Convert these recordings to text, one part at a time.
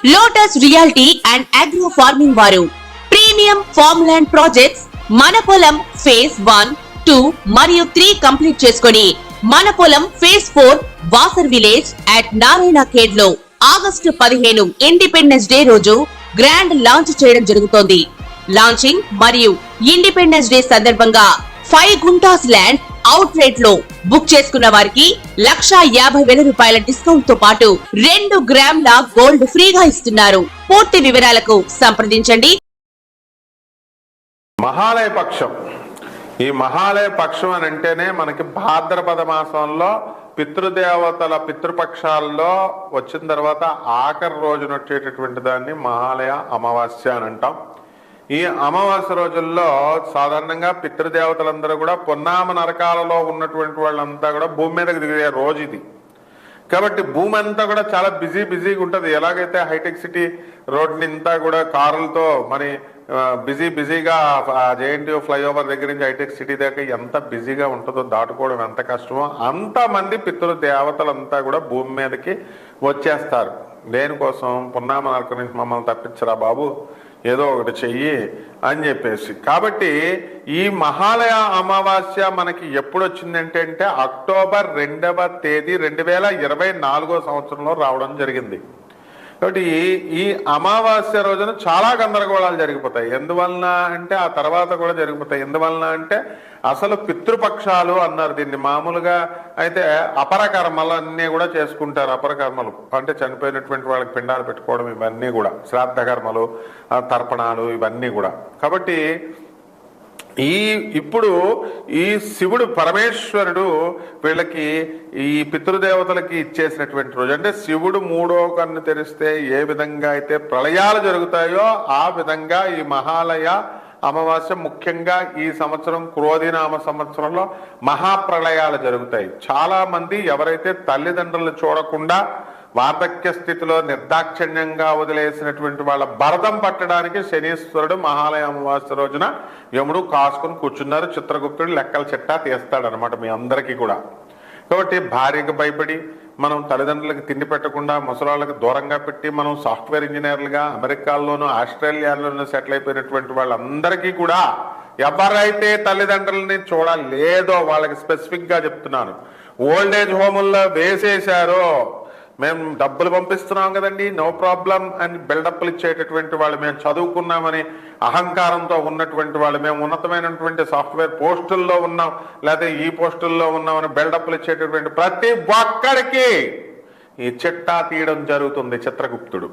Lotus reality and agro farming వారు premium farm land projects మన పొలం ఫేజ్ 1, 2 మరియు 3 కంప్లీట్ చేసుకొని మన పొలం phase 4 Wasar village at Narayana Khed లో ఆగస్టు 15 ఇండిపెండెన్స్ డే రోజు గ్రాండ్ లాంచ్ చేయడం జరుగుతోంది. లాంచింగ్ మరియు ఇండిపెండెన్స్ డే సందర్భంగా 5 గుంటాస్ ల్యాండ్ అవుట్ రేట్ లో బుక్ చేసుకున్న వారికి 1,50,000 రూపాయల డిస్కౌంట్ తో పాటు 2 గ్రాముల గోల్డ్ ఫ్రీగా ఇస్తున్నారు. పూర్తి వివరాలకు సంప్రదించండి. మహాలయ పక్షం. ఈ మహాలయ పక్షం అని అంటేనే మనకి భాద్రపద మాసంలో పితృదేవతల పితృపక్షాల్లో వచ్చిన తర్వాత ఆఖరి రోజున వచ్చేటటువంటి దాన్ని మహాలయ అమావాస్య అని అంటాం. ఈ అమావాస్య రోజుల్లో సాధారణంగా పితృదేవతలందరూ కూడా పొన్నామ నరకాలలో ఉన్నటువంటి వాళ్ళంతా కూడా భూమి మీదకి దిగే రోజు ఇది. కాబట్టి భూమి అంతా కూడా చాలా బిజీగా ఉంటుంది. ఎలాగైతే హైటెక్ సిటీ రోడ్ని అంతా కూడా కారులతో మరి బిజీగా జేఎన్టీయూ ఫ్లైఓవర్ దగ్గర నుంచి హైటెక్ సిటీ దాకా ఎంత బిజీగా ఉంటుందో, దాటుకోవడం ఎంత కష్టమో, అంతమంది పితృదేవతలంతా కూడా భూమి మీదకి వచ్చేస్తారు. దేనికోసం? పున్నామ నరకం నుంచి మమ్మల్ని తప్పించరా బాబు, ఏదో ఒకటి చెయ్యి అని చెప్పేసి. కాబట్టి ఈ మహాలయ అమావాస్య మనకి ఎప్పుడు వచ్చిందంటే అక్టోబర్ 2వ తేదీ 2024 సంవత్సరంలో రావడం జరిగింది. కాబట్టి ఈ అమావాస్య రోజున చాలా గందరగోళాలు జరిగిపోతాయి. ఎందువలన అంటే ఆ తర్వాత కూడా జరిగిపోతాయి. ఎందువలన అంటే అసలు పితృపక్షాలు అన్నారు దీన్ని. మామూలుగా అయితే అపరకర్మలు అన్నీ కూడా చేసుకుంటారు. అపరకర్మలు అంటే చనిపోయినటువంటి వాళ్ళకి పిండాలు పెట్టుకోవడం, ఇవన్నీ కూడా శ్రాద్ధ కర్మలు, తర్పణాలు, ఇవన్నీ కూడా. కాబట్టి ఇప్పుడు ఈ శివుడు పరమేశ్వరుడు వీళ్ళకి ఈ పితృదేవతలకి ఇచ్చేసినటువంటి రోజు. అంటే శివుడు 3వ కన్ను తెరిస్తే ఏ విధంగా అయితే ప్రళయాలు జరుగుతాయో ఆ విధంగా ఈ మహాలయ అమావాస్య, ముఖ్యంగా ఈ సంవత్సరం క్రోధినామ సంవత్సరంలో మహాప్రళయాలు జరుగుతాయి. చాలా మంది ఎవరైతే తల్లిదండ్రులను చూడకుండా వార్ధక్య స్థితిలో నిర్దాక్షిణ్యంగా వదిలేసినటువంటి వాళ్ళ భరతం పట్టడానికి శనీశ్వరుడు మహాలయ అమావాస్య రోజున యముడు కాసుకుని కూర్చున్నారు. చిత్రగుప్తుడు లెక్కల చిట్టా తీస్తాడనమాట మీ అందరికీ కూడా. కాబట్టి భార్యకు భయపడి మనం తల్లిదండ్రులకు తిండి పెట్టకుండా ముసలాళ్ళకి దూరంగా పెట్టి మనం సాఫ్ట్వేర్ ఇంజనీర్లుగా అమెరికాల్లోనూ ఆస్ట్రేలియాలోనూ సెటిల్ అయిపోయినటువంటి వాళ్ళందరికీ కూడా ఎవరైతే తల్లిదండ్రులని చూడలేదో వాళ్ళకి స్పెసిఫిక్ గా చెప్తున్నాను, ఓల్డేజ్ హోముల్లో వేసేశారో మేము డబ్బులు పంపిస్తున్నాం కదండి, నో ప్రాబ్లం అని బిల్డప్లు ఇచ్చేటటువంటి వాళ్ళు, మేము చదువుకున్నామని అహంకారంతో ఉన్నటువంటి వాళ్ళు, మేము ఉన్నతమైనటువంటి సాఫ్ట్వేర్ పోస్టుల్లో ఉన్నాం లేకపోతే ఈ పోస్టుల్లో ఉన్నామని బిల్డప్లు ఇచ్చేటటువంటి ప్రతి ఒక్కడికి ఈ చిట్టా తీయడం జరుగుతుంది చిత్రగుప్తుడు.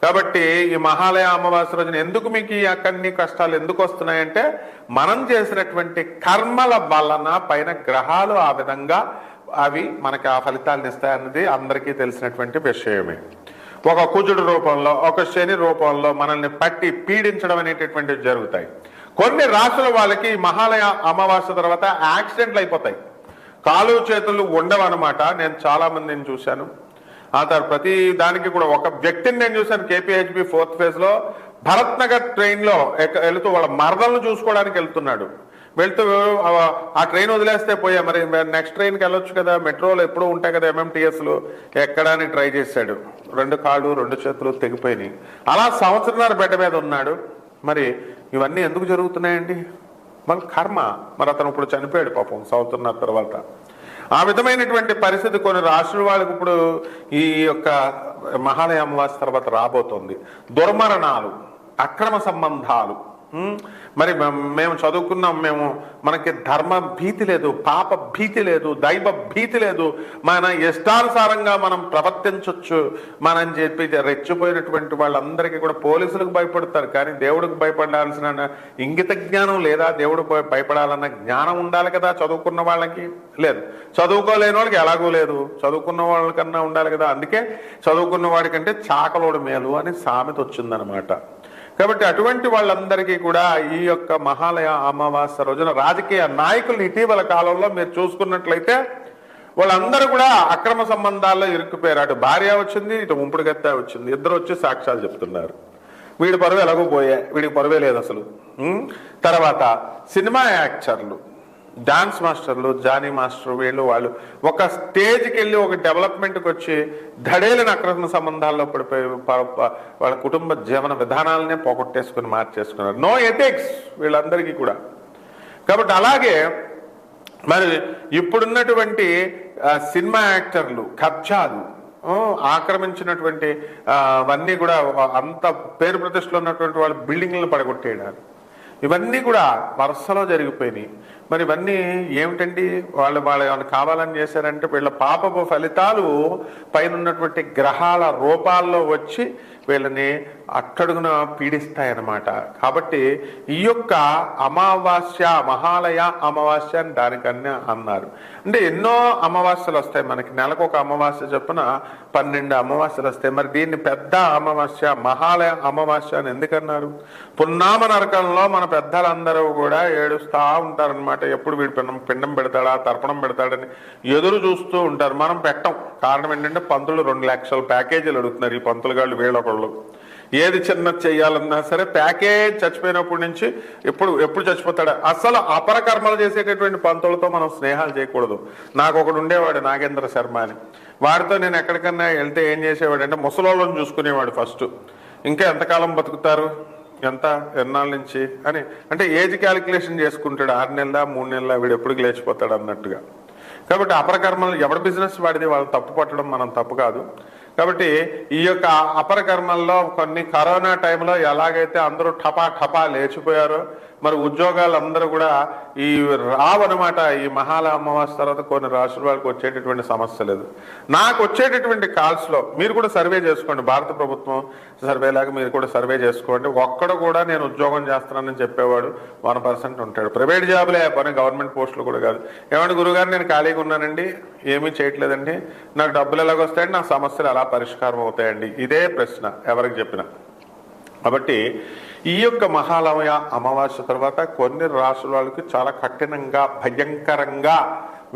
కాబట్టి ఈ మహాలయ అమావాస్య రోజున ఎందుకు మీకు ఈ అక్కడిని కష్టాలు ఎందుకు వస్తున్నాయంటే మనం చేసినటువంటి కర్మల వలన పైన గ్రహాలు ఆ విధంగా అవి మనకి ఆ ఫలితాలను ఇస్తాయన్నది అందరికీ తెలిసినటువంటి విషయమే. ఒక కుజుడు రూపంలో, ఒక శని రూపంలో మనల్ని పట్టి పీడించడం అనేటటువంటివి జరుగుతాయి. కొన్ని రాసుల వాళ్ళకి మహాలయ అమావాస్య తర్వాత యాక్సిడెంట్లు అయిపోతాయి, కాలు చేతులు ఉండవన్నమాట. నేను చాలా మందిని చూశాను. ఆ తర్వాత ప్రతి దానికి కూడా ఒక వ్యక్తిని నేను చూశాను. కేపీహెచ్బి 4th phase లో భరత్ నగర్ ట్రైన్లో వెళుతూ వాళ్ళ మరదలను చూసుకోవడానికి వెళ్తున్నాడు. వెళ్తూ ఆ ట్రైన్ వదిలేస్తే పోయా, మరి నెక్స్ట్ ట్రైన్కి వెళ్ళొచ్చు కదా, మెట్రోలో ఎప్పుడూ ఉంటాయి కదా ఎంఎంటీఎస్లు, ఎక్కడాని ట్రై చేశాడు. 2 కాళ్ళు 2 చేతులు తెగిపోయినాయి. అలా సంవత్సరంన్నర బెడ్డ మీద ఉన్నాడు. మరి ఇవన్నీ ఎందుకు జరుగుతున్నాయండి? మన కర్మ. మరి అతను ఇప్పుడు చనిపోయాడు పాపం సంవత్సరంన్నర తర్వాత. ఆ విధమైనటువంటి పరిస్థితి కొన్ని రాష్ట్రాల వాళ్ళకి ఇప్పుడు ఈ యొక్క మహాలయ అమావాస్య తర్వాత రాబోతోంది. దుర్మరణాలు, అక్రమ సంబంధాలు. మరి మేము చదువుకున్నాం, మనకి ధర్మ భీతి లేదు, పాప భీతి లేదు, దైవ భీతి లేదు, మన ఇష్టానుసారంగా మనం ప్రవర్తించవచ్చు మనం చెప్పి రెచ్చిపోయినటువంటి వాళ్ళందరికీ కూడా పోలీసులకు భయపడతారు. కానీ దేవుడికి భయపడాల్సిన ఇంగిత జ్ఞానం లేదా? దేవుడు భయపడాలన్న జ్ఞానం ఉండాలి కదా చదువుకున్న వాళ్ళకి. లేదు, చదువుకోలేని వాళ్ళకి ఎలాగూ లేదు, చదువుకున్న వాళ్ళకన్నా ఉండాలి కదా. అందుకే చదువుకున్న వాడికంటే చాకలోడు మేలు అని సామెత వచ్చిందనమాట. కాబట్టి అటువంటి వాళ్ళందరికీ కూడా ఈ యొక్క మహాలయ అమావాస్య రోజున రాజకీయ నాయకులు ఇటీవల కాలంలో మీరు చూసుకున్నట్లయితే వాళ్ళందరూ కూడా అక్రమ సంబంధాల్లో ఇరుక్కుపోయారు. అటు భార్య వచ్చింది, ఇటు ఉంపుడు గత్త వచ్చింది, ఇద్దరు వచ్చి సాక్ష్యాలు చెప్తున్నారు. వీడి పరువు ఎలాగో పోయే, వీడికి పరువే లేదు అసలు. తర్వాత సినిమా యాక్టర్లు డాన్స్ మాస్టర్లు, జానీ మాస్టర్, వీళ్ళు వాళ్ళు ఒక స్టేజ్కి వెళ్ళి ఒక డెవలప్మెంట్కి వచ్చి ధడేలని అక్రమ సంబంధాల్లో పడిపోయి వాళ్ళ కుటుంబ జీవన విధానాలనే పోగొట్టేసుకుని మార్చేసుకున్నారు. నో ఎథిక్స్ వీళ్ళందరికీ కూడా. కాబట్టి అలాగే మరి ఇప్పుడున్నటువంటి సినిమా యాక్టర్లు కబ్జాలు, ఆక్రమించినటువంటి అవన్నీ కూడా అంత పేరు ప్రతిష్టలు ఉన్నటువంటి వాళ్ళ బిల్డింగ్లను పడగొట్టేయడాలు, ఇవన్నీ కూడా వరుసలో జరిగిపోయినాయి. మరి ఇవన్నీ ఏమిటండి? వాళ్ళు ఏమైనా కావాలని చేశారంటే వీళ్ళ పాపపు ఫలితాలు పైన ఉన్నటువంటి గ్రహాల రూపాల్లో వచ్చి వీళ్ళని అట్టడుగున పీడిస్తాయన్నమాట. కాబట్టి ఈ యొక్క అమావాస్య, మహాలయ అమావాస్య అని దానికన్నా అన్నారు. అంటే ఎన్నో అమావాస్యలు వస్తాయి మనకి, నెలకు ఒక అమావాస్య చొప్పున 12 అమావాస్యలు వస్తాయి. మరి దీన్ని పెద్ద అమావాస్య, మహాలయ అమావాస్య అని ఎందుకన్నారు? పున్నామ నరకంలో మన పెద్దలందరూ కూడా ఏడుస్తూ ఉంటారనమాట. ఎప్పుడు వీడు పిండం పెడతాడా, తర్పణం పెడతాడని ఎదురు చూస్తూ ఉంటారు. మనం పెట్టం. కారణం ఏంటంటే పంతులు 2 లక్షల ప్యాకేజీలు అడుగుతున్నారు ఈ పంతులు గాళ్ళు వీళ్ళొకళ్ళు. ఏది చిన్నది చెయ్యాలన్నా సరే ప్యాకేజ్ చచ్చిపోయినప్పటి నుంచి ఎప్పుడు చచ్చిపోతాడా. అసలు అపరకర్మలు చేసేటటువంటి పంతులతో మనం స్నేహాలు చేయకూడదు. నాకు ఒకడు ఉండేవాడు నాగేంద్ర శర్మ అని. వాడితో నేను ఎక్కడికన్నా వెళ్తే ఏం చేసేవాడు అంటే ముసలోళ్ళని చూసుకునేవాడు ఫస్ట్. ఇంకా ఎంతకాలం బతుకుతారు, ఎన్నాళ్ళ నుంచి అని, అంటే ఏజ్ క్యాలిక్యులేషన్ చేసుకుంటాడు. 6 నెలల 3 నెలల వీడు ఎప్పుడు లేచిపోతాడు అన్నట్టుగా. కాబట్టి అపరకర్మలు ఎవరి బిజినెస్ వాడిది, వాళ్ళు తప్పు పట్టడం మనం తప్పు కాదు. కాబట్టి ఈ యొక్క అపరకర్మల్లో కొన్ని కరోనా టైంలో ఎలాగైతే అందరూ ఠపా లేచిపోయారో, మరి ఉద్యోగాలు అందరూ కూడా ఈ రావన్నమాట. ఈ మహాలయ అమావాస్య తర్వాత కొన్ని రాష్ట్రాల వాళ్ళకి వచ్చేటటువంటి సమస్య లేదు. నాకు వచ్చేటటువంటి కాల్స్లో మీరు కూడా సర్వే చేసుకోండి, భారత ప్రభుత్వం సర్వేలాగా మీరు కూడా సర్వే చేసుకోండి. ఒక్కడు కూడా నేను ఉద్యోగం చేస్తున్నానని చెప్పేవాడు 1% ఉంటాడు. ప్రైవేట్ జాబులే పని, గవర్నమెంట్ పోస్టులు కూడా కాదు. ఏమంటే గురుగారు నేను ఖాళీగా ఉన్నానండి, ఏమీ చేయట్లేదండి, నాకు డబ్బులు ఎలాగొస్తాయండి, నా సమస్యలు ఎలా పరిష్కారం అవుతాయండి, ఇదే ప్రశ్న ఎవరికి చెప్పినా. కాబట్టి ఈ యొక్క మహాలయ అమావాస్య తర్వాత కొన్ని రాశుల వాళ్ళకి చాలా కఠినంగా, భయంకరంగా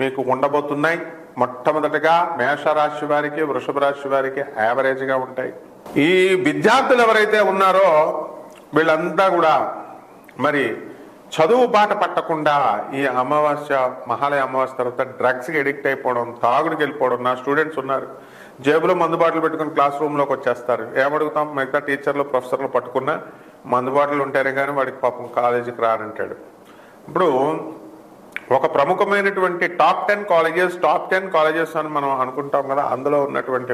మీకు ఉండబోతున్నాయి. మొట్టమొదటిగా మేషరాశి వారికి, వృషభ రాశి వారికి యావరేజ్గా ఉంటాయి. ఈ విద్యార్థులు ఎవరైతే ఉన్నారో వీళ్ళంతా కూడా మరి చదువు బాట పట్టకుండా ఈ అమావాస్య, మహాలయ అమావాస్య తర్వాత డ్రగ్స్కి ఎడిక్ట్ అయిపోవడం, తాగుడికి వెళ్ళిపోవడం. నా స్టూడెంట్స్ ఉన్నారు, జేబులో మందు బాటలు పెట్టుకుని క్లాస్ రూమ్లోకి వచ్చేస్తారు. ఏమడుగుతాం, మిగతా టీచర్లు ప్రొఫెసర్లు పట్టుకున్న మందు బాటలు ఉంటారే కానీ వాడికి పాపం కాలేజీకి రానంటాడు. ఇప్పుడు ఒక ప్రముఖమైనటువంటి టాప్ 10 కాలేజెస్ అని మనం అనుకుంటాం కదా, అందులో ఉన్నటువంటి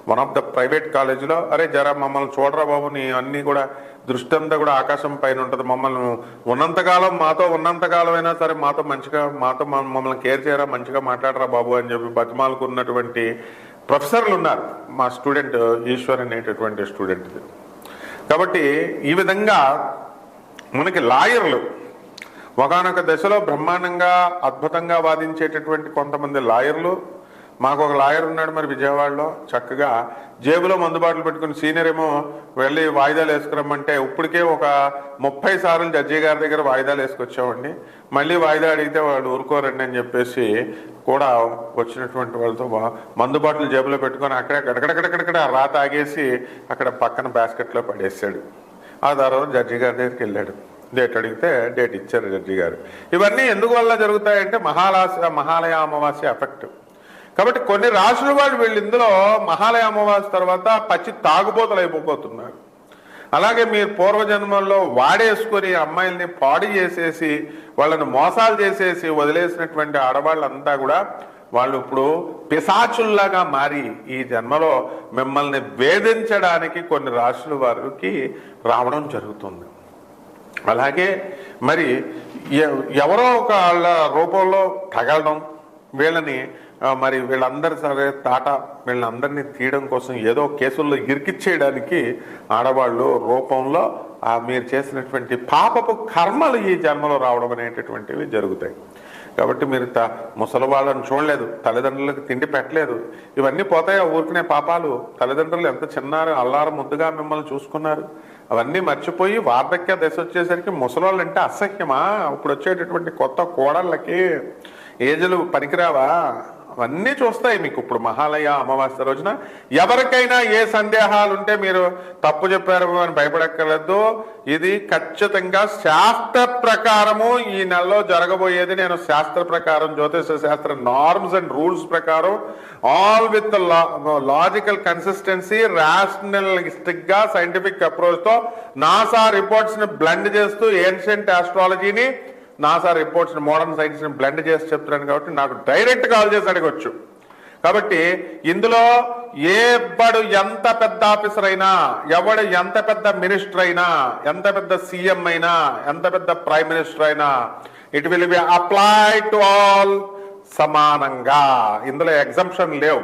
వన్ ఆఫ్ ద ప్రైవేట్ కాలేజీలో, అరే జరా మమ్మల్ని చూడరా బాబు, నీ అన్నీ కూడా దృష్టి అంతా కూడా ఆకాశం పైన ఉంటుంది, మమ్మల్ని ఉన్నంతకాలం అయినా సరే మమ్మల్ని కేర్ చేయరా, మంచిగా మాట్లాడరా బాబు అని చెప్పి బతిమాలుకున్నటువంటి ప్రొఫెసర్లు ఉన్నారు. మా స్టూడెంట్ ఈశ్వర్ అనేటటువంటి స్టూడెంట్. కాబట్టి ఈ విధంగా మనకి లాయర్లు ఒకానొక దశలో బ్రహ్మాండంగా అద్భుతంగా వాదించేటటువంటి కొంతమంది లాయర్లు. మాకు ఒక లాయర్ ఉన్నాడు మరి విజయవాడలో, చక్కగా జేబులో మందుబాటులు పెట్టుకుని సీనియర్ ఏమో వెళ్ళి వాయిదాలు వేసుకురమ్మంటే ఇప్పటికే ఒక 30 సార్లు జడ్జి గారి దగ్గర వాయిదాలు వేసుకొచ్చామండి. మళ్ళీ వాయిదా అడిగితే వాళ్ళు ఊరుకోరండి అని చెప్పేసి కూడా వచ్చినటువంటి వాళ్ళతో మందుబాటులు జేబులో పెట్టుకొని అక్కడే గడగడగడగడ రాత ఆగేసి అక్కడ పక్కన బాస్కెట్లో పడేసాడు. ఆ తర్వాత జడ్జి గారి దగ్గరికి వెళ్ళాడు. డేట్ అడిగితే డేట్ ఇచ్చారు జడ్జి గారు. ఇవన్నీ ఎందుకు వల్ల జరుగుతాయంటే మహాలయ అమావాస్య ఎఫెక్ట్. కాబట్టి కొన్ని రాశుల వాళ్ళు వీళ్ళు ఇందులో మహాలయ అమావాస్య తర్వాత పచ్చి తాగుబోతులు అయిపోతున్నారు. అలాగే మీరు పూర్వజన్మల్లో వాడేసుకొని అమ్మాయిల్ని పాడు చేసేసి వాళ్ళని మోసాలు చేసేసి వదిలేసినటువంటి ఆడవాళ్ళంతా కూడా వాళ్ళు ఇప్పుడు పిశాచుల్లాగా మారి ఈ జన్మలో మిమ్మల్ని వేధించడానికి కొన్ని రాశుల వారికి రావడం జరుగుతుంది. అలాగే మరి ఎవరో ఒక వాళ్ళ రూపంలో తగలడం, వీళ్ళని మరి వీళ్ళందరి సరే వీళ్ళందరినీ తీయడం కోసం ఏదో కేసుల్లో ఇరికిచ్చేయడానికి ఆడవాళ్ళు రూపంలో మీరు చేసినటువంటి పాపపు కర్మలు ఈ జన్మలో రావడం అనేటటువంటివి జరుగుతాయి. కాబట్టి మీరు ముసలి వాళ్ళని చూడలేదు, తల్లిదండ్రులకు తిండి పెట్టలేదు, ఇవన్నీ పోతాయా ఊరికనే పాపాలు? తల్లిదండ్రులు ఎంత చిన్నారు, అల్లారు ముద్దుగా మిమ్మల్ని చూసుకున్నారు, అవన్నీ మర్చిపోయి వార్ధక్య దశ వచ్చేసరికి ముసలోళ్ళు అంటే అసహ్యమా? ఇప్పుడు వచ్చేటటువంటి కొత్త కోడళ్ళకి ఏజులు పనికిరావా? అవన్నీ చూస్తాయి మీకు. ఇప్పుడు మహాలయ అమావాస్య రోజున ఎవరికైనా ఏ సందేహాలు ఉంటే మీరు తప్పు చెప్పారు అని భయపడక్కర్లేదు. ఇది ఖచ్చితంగా శాస్త్ర ప్రకారము ఈ నెలలో జరగబోయేది. నేను శాస్త్ర ప్రకారం, జ్యోతిష శాస్త్ర నార్మ్స్ అండ్ రూల్స్ ప్రకారం, ఆల్ విత్ లాజికల్ కన్సిస్టెన్సీ, రాషనలిస్టిక్ గా సైంటిఫిక్ అప్రోచ్ తో నాసా రిపోర్ట్స్ ని బ్లెండ్ చేస్తూ ఏన్షియంట్ ఆస్ట్రాలజీని, నాసా రిపోర్ట్స్ ని, మోడర్న్ సైన్స్ ని బ్లెండ్ చేసి చెప్తున్నాను కాబట్టి నాకు డైరెక్ట్ కాల్ చేసి అడగొచ్చు. కాబట్టి ఇందులో ఎవడు ఎంత పెద్ద ఆఫీసర్ అయినా, ఎవడు ఎంత పెద్ద మినిస్టర్ అయినా, ఎంత పెద్ద సీఎం అయినా, ఎంత పెద్ద ప్రైమ్ మినిస్టర్ అయినా, it will be apply to all సమానంగా. ఇందులో ఎగ్జంప్షన్ లేవు.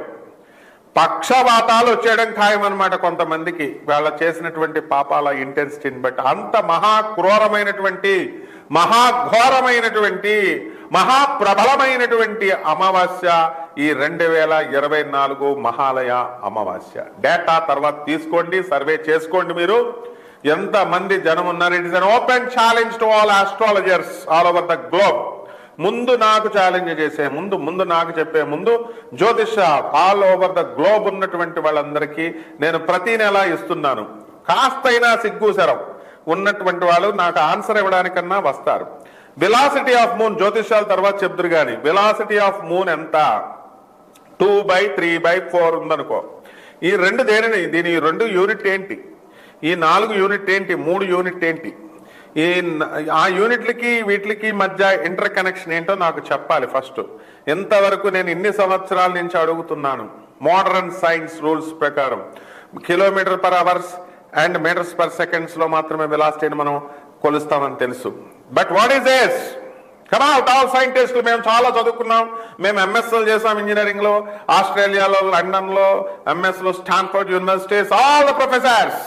పక్షవాతాలు వచ్చేయడం ఖాయం అనమాట కొంతమందికి, వాళ్ళ చేసినటువంటి పాపాల ఇంటెన్సిటీని బట్టి. అంత మహాక్రూరమైనటువంటి, మహాఘోరమైనటువంటి, మహాప్రబలమైనటువంటి అమావాస్య ఈ 2024 మహాలయ అమావాస్య. డేటా తర్వాత తీసుకోండి, సర్వే చేసుకోండి. మీరు ఎంత మంది జనం ఉన్నారు. It is an open challenge to all astrologers all over the globe. ముందు నాకు ఛాలెంజ్ చేసే ముందు నాకు చెప్పే ముందు జ్యోతిష ఆల్ ఓవర్ ద గ్లోబ్ ఉన్నటువంటి వాళ్ళందరికీ నేను ప్రతి నెల ఇస్తున్నాను. కాస్తైనా సిగ్గు శరం ఉన్నటువంటి వాళ్ళు నాకు ఆన్సర్ ఇవ్వడానికన్నా వస్తారు. వెలాసిటీ ఆఫ్ మూన్ జ్యోతిషాల తర్వాత చెప్తురు కానీ, వెలాసిటీ ఆఫ్ మూన్ ఎంత? 2/3/4 ఉందనుకో. ఈ రెండు దేనిని, దీని 2 యూనిట్ ఏంటి, ఈ 4 యూనిట్ ఏంటి, 3 యూనిట్ ఏంటి, ఆ యూనిట్లకి వీటికి మధ్య ఇంటర్ కనెక్షన్ ఏంటో నాకు చెప్పాలి ఫస్ట్. ఎంతవరకు నేను ఇన్ని సంవత్సరాల నుంచి అడుగుతున్నాను. మోడర్న్ సైన్స్ రూల్స్ ప్రకారం kilometer per hours and meters per seconds లో మాత్రమే వెలాసిటీని మనం కొలుస్తామని తెలుసు. But what is this? Come out all సైంటిస్టులు. మేము చాలా చదువుకున్నాం, మేము ఎంఎస్ఎల్ చేసాం ఇంజనీరింగ్ లో, ఆస్ట్రేలియాలో, లండన్ లో ఎంఎస్ లో, Stanford universities, all the professors.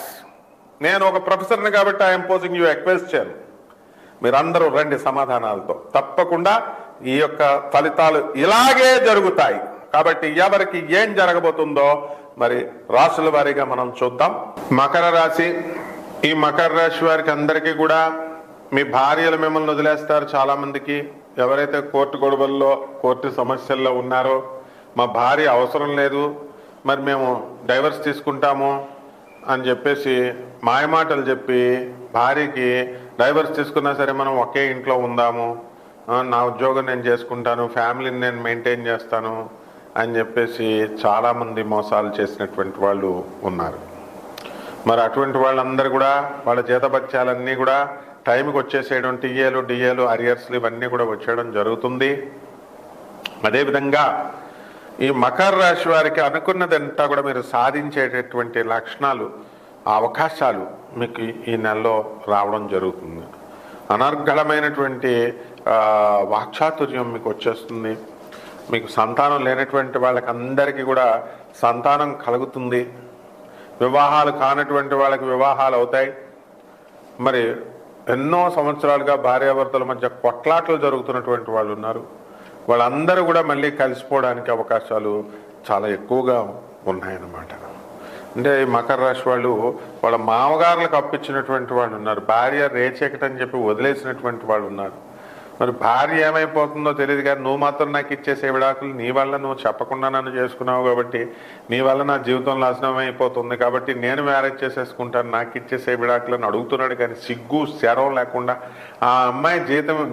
నేను ఒక ప్రొఫెసర్ని కాబట్టి I'm posing you a question. మీరందరూ రండి సమాధానాలతో. తప్పకుండా ఈ యొక్క ఫలితాలు ఇలాగే జరుగుతాయి. కాబట్టి ఎవరికి ఏం జరగబోతుందో మరి రాశుల వారీగా మనం చూద్దాం. మకర రాశి. ఈ మకర రాశి వారికి అందరికీ కూడా మీ భార్యలు మిమ్మల్ని వదిలేస్తారు. చాలా మందికి ఎవరైతే కోర్టు గొడవల్లో, కోర్టు సమస్యల్లో ఉన్నారో, మా భార్య అవసరం లేదు, మరి మేము డైవర్స్ తీసుకుంటాము అని చెప్పేసి మాయమాటలు చెప్పి భార్యకి డైవర్స్ తీసుకున్నా సరే మనం ఒకే ఇంట్లో ఉందాము, నా ఉద్యోగం నేను చేసుకుంటాను, ఫ్యామిలీని నేను మెయింటైన్ చేస్తాను అని చెప్పేసి చాలామంది మోసాలు చేసినటువంటి వాళ్ళు ఉన్నారు. మరి అటువంటి వాళ్ళందరూ కూడా వాళ్ళ జీతభత్యాలన్నీ కూడా టైంకి వచ్చేసేయడం, టీఏలు, డిఏలు, అరియర్స్లు ఇవన్నీ కూడా వచ్చేయడం జరుగుతుంది. అదేవిధంగా ఈ మకర రాశి వారికి అనుకున్నదంతా కూడా మీరు సాధించేటటువంటి లక్షణాలు, అవకాశాలు మీకు ఈ నెలలో రావడం జరుగుతుంది. అనర్గళమైనటువంటి వాక్చాతుర్యం మీకు వచ్చేస్తుంది. మీకు సంతానం లేనటువంటి వాళ్ళకి అందరికీ కూడా సంతానం కలుగుతుంది. వివాహాలు కానటువంటి వాళ్ళకి వివాహాలు అవుతాయి. మరి ఎన్నో సంవత్సరాలుగా భార్యాభర్తల మధ్య కొట్లాటలు జరుగుతున్నటువంటి వాళ్ళు ఉన్నారు. వాళ్ళందరూ కూడా మళ్ళీ కలిసిపోవడానికి అవకాశాలు చాలా ఎక్కువగా ఉన్నాయన్నమాట. అంటే ఈ మకర రాశి వాళ్ళు వాళ్ళ మామగారులకు అప్పించినటువంటి వాళ్ళు ఉన్నారు. భార్య రేచెకటని చెప్పి వదిలేసినటువంటి వాళ్ళు ఉన్నారు. మరి భార్య ఏమైపోతుందో తెలియదు కానీ నువ్వు మాత్రం నాకు ఇచ్చేసే విడాకులు, నీ వల్ల నువ్వు చెప్పకుండా నన్ను చేసుకున్నావు కాబట్టి నీ వల్ల నా జీవితం నాశనం అయిపోతుంది కాబట్టి నేను మ్యారేజ్ చేసేసుకుంటాను, నాకు ఇచ్చేసే విడాకులను అడుగుతున్నాడు. కానీ సిగ్గు శరం లేకుండా ఆ అమ్మాయి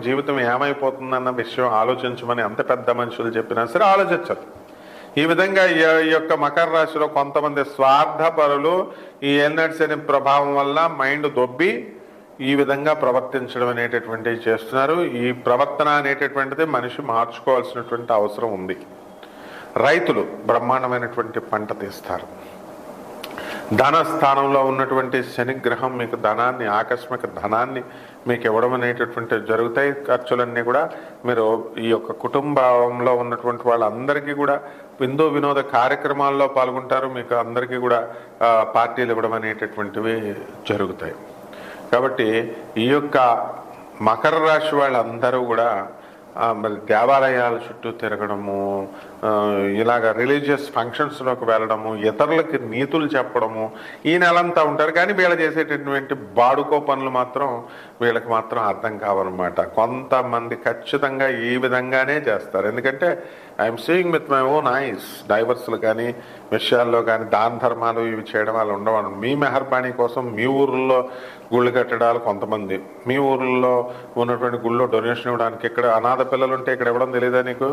జీవితం ఏమైపోతుందన్న విషయం ఆలోచించమని అంత పెద్ద మనుషులు చెప్పినా సరే ఆలోచించరు. ఈ విధంగా ఈ యొక్క మకర రాశిలో కొంతమంది స్వార్థపరులు ఈ ఏలినాటి శని ప్రభావం వల్ల మైండ్ దొబ్బి ఈ విధంగా ప్రవర్తించడం అనేటటువంటివి చేస్తున్నారు. ఈ ప్రవర్తన అనేటటువంటిది మనిషి మార్చుకోవాల్సినటువంటి అవసరం ఉంది. రైతులు బ్రహ్మాండమైనటువంటి పంట తీస్తారు. ధన స్థానంలో ఉన్నటువంటి శనిగ్రహం మీకు ధనాన్ని, ఆకస్మిక ధనాన్ని మీకు ఇవ్వడం అనేటటువంటివి జరుగుతాయి. ఖర్చులన్నీ కూడా మీరు ఈ యొక్క కుటుంబంలో ఉన్నటువంటి వాళ్ళందరికీ కూడా విందు వినోద కార్యక్రమాల్లో పాల్గొంటారు. మీకు అందరికీ కూడా పార్టీలు ఇవ్వడం అనేటటువంటివి జరుగుతాయి. కాబట్టి ఈ యొక్క మకర రాశి వాళ్ళందరూ కూడా మరి దేవాలయాల చుట్టూ తిరగడము, ఇలాగ రిలీజియస్ ఫంక్షన్స్లోకి వెళ్ళడము, ఇతరులకి నీతులు చెప్పడము ఈ నెలంతా ఉంటారు. కానీ వీళ్ళు చేసేటటువంటి బాడుకో పనులు మాత్రం వీళ్ళకి మాత్రం అర్థం కావన్నమాట. కొంతమంది ఖచ్చితంగా ఈ విధంగానే చేస్తారు. ఎందుకంటే I'm seeing with my own eyes. డైవర్స్లు కానీ విషయాల్లో కానీ దాన ధర్మాలు ఇవి చేయడం వల్ల ఉండవు. మీ మెహర్బానీ కోసం మీ ఊర్లో గుళ్ళు కట్టడాలు కొంతమంది, మీ ఊర్లో ఉన్నటువంటి గుళ్ళో డొనేషన్ ఇవ్వడానికి, ఇక్కడ అనాథ పిల్లలు ఉంటే ఇక్కడ ఇవ్వడం తెలియదా నీకు?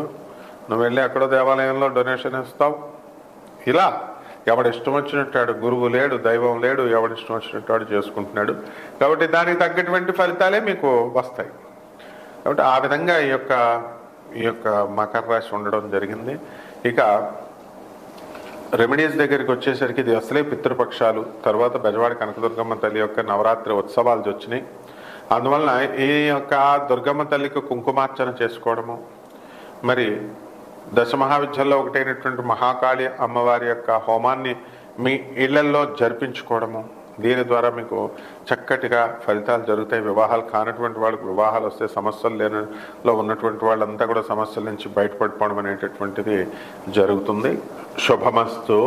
నువ్వు వెళ్ళి ఎక్కడో దేవాలయంలో డొనేషన్ ఇస్తావు. ఇలా ఎవడిష్టం వచ్చినట్టాడు, గురువు లేడు, దైవం లేడు, ఎవడిష్టం వచ్చినట్టాడు చేసుకుంటున్నాడు. కాబట్టి దానికి తగ్గటువంటి ఫలితాలే మీకు వస్తాయి. కాబట్టి ఆ విధంగా ఈ యొక్క మకర రాశి ఉండడం జరిగింది. ఇక రెమెడీస్ దగ్గరికి వచ్చేసరికి ఇది అసలే పితృపక్షాలు, తర్వాత బెజవాడ కనకదుర్గమ్మ తల్లి యొక్క నవరాత్రి ఉత్సవాలు వచ్చినాయి. అందువలన ఈ యొక్క దుర్గమ్మ తల్లికి కుంకుమార్చన చేసుకోవడము, మరి దశమహావిద్యల్లో ఒకటైనటువంటి మహాకాళి అమ్మవారి యొక్క హోమాన్ని మీ ఇళ్లల్లో జరిపించుకోవడము, దీని ద్వారా మీకు చక్కటిగా ఫలితాలు జరుగుతాయి. వివాహాలు కానటువంటి వాళ్ళకి వివాహాలు వస్తే, సమస్యలు లేనిలో ఉన్నటువంటి వాళ్ళంతా కూడా సమస్యల నుంచి బయటపడిపోవడం అనేటటువంటిది జరుగుతుంది. శుభమస్తు.